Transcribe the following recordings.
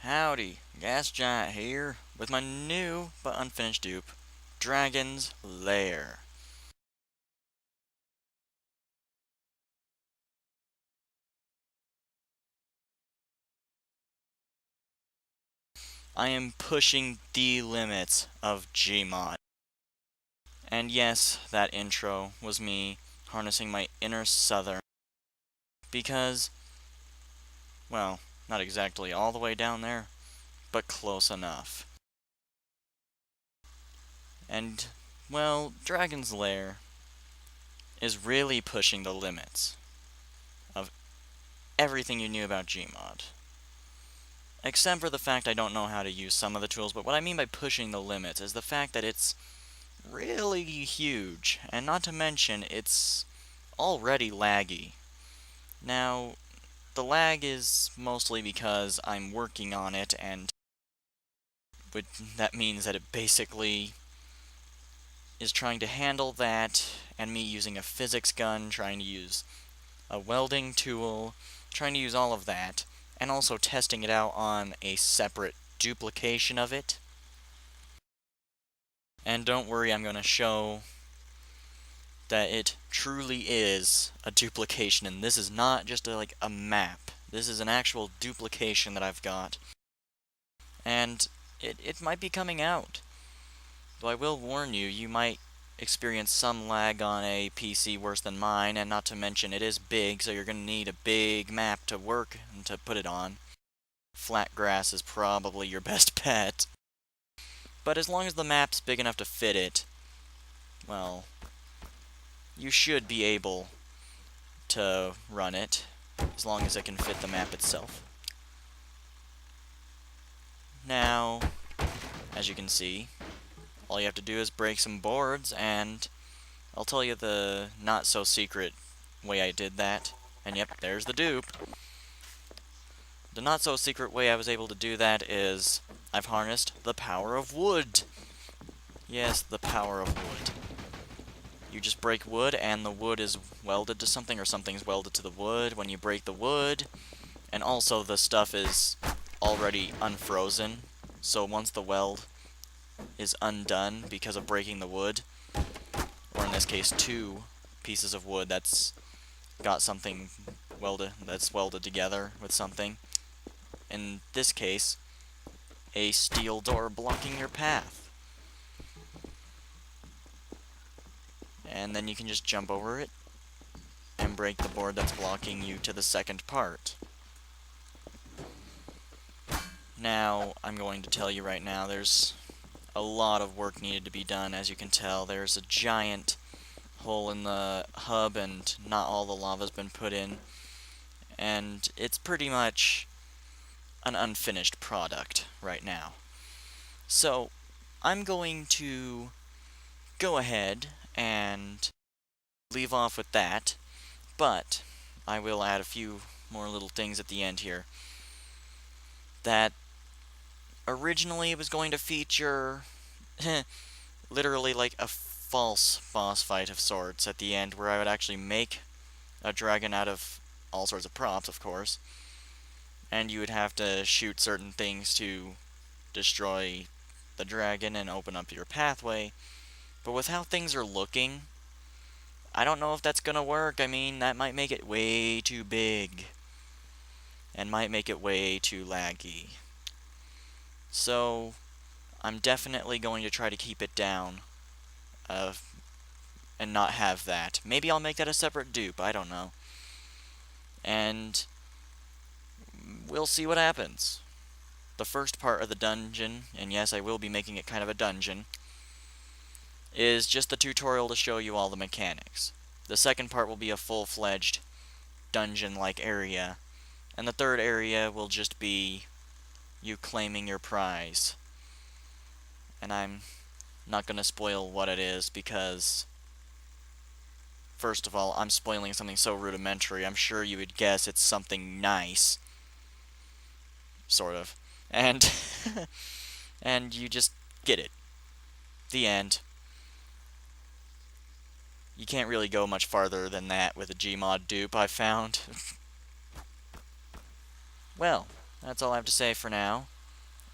Howdy, Gas Giant here, with my new but unfinished dupe, Dragon's Lair. I am pushing the limits of Gmod. And yes, that intro was me harnessing my inner southern, because, well, not exactly all the way down there, but close enough. And, well, Dragon's Lair is really pushing the limits of everything you knew about Gmod. Except for the fact I don't know how to use some of the tools, but what I mean by pushing the limits is the fact that it's really huge, and not to mention it's already laggy. Now, the lag is mostly because I'm working on it, and that means that it basically is trying to handle that, and me using a physics gun, trying to use a welding tool, trying to use all of that, and also testing it out on a separate duplication of it. And don't worry, I'm going to show that it truly is a duplication, and this is not just like a map. This is an actual duplication that I've got. And it might be coming out. Though I will warn you, you might experience some lag on a PC worse than mine, and not to mention it is big, so you're going to need a big map to work and to put it on. Flat grass is probably your best bet. But as long as the map's big enough to fit it, well, you should be able to run it, as long as it can fit the map itself. Now, as you can see, all you have to do is break some boards, and I'll tell you the not-so-secret way I did that. And yep, there's the dupe. The not-so-secret way I was able to do that is I've harnessed the power of wood. Yes, the power of wood. You just break wood, and the wood is welded to something, or something's welded to the wood when you break the wood. And also, the stuff is already unfrozen, so once the weld is undone because of breaking the wood, or in this case, two pieces of wood that's got something welded together with something. In this case, a steel door blocking your path. And then you can just jump over it and break the board that's blocking you to the second part. Now, I'm going to tell you right now, there's a lot of work needed to be done. As you can tell, there's a giant hole in the hub, and not all the lava's been put in. And it's pretty much an unfinished product right now. So, I'm going to go ahead and leave off with that, but I will add a few more little things at the end here. That originally it was going to feature literally like a false boss fight of sorts at the end, where I would actually make a dragon out of all sorts of props, of course, and you would have to shoot certain things to destroy the dragon and open up your pathway. But with how things are looking, I don't know if that's gonna work. I mean, that might make it way too big, and might make it way too laggy. So, I'm definitely going to try to keep it down, and not have that. Maybe I'll make that a separate dupe, I don't know. And we'll see what happens. The first part of the dungeon, and yes, I will be making it kind of a dungeon, is just the tutorial to show you all the mechanics. The second part will be a full-fledged dungeon-like area, and the third area will just be you claiming your prize. And I'm not going to spoil what it is, because first of all, I'm spoiling something so rudimentary. I'm sure you would guess it's something nice. Sort of. And and you just get it. The end. You can't really go much farther than that with a Gmod dupe, I've found. Well, that's all I have to say for now.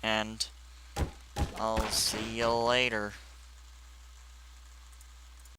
and I'll see you later.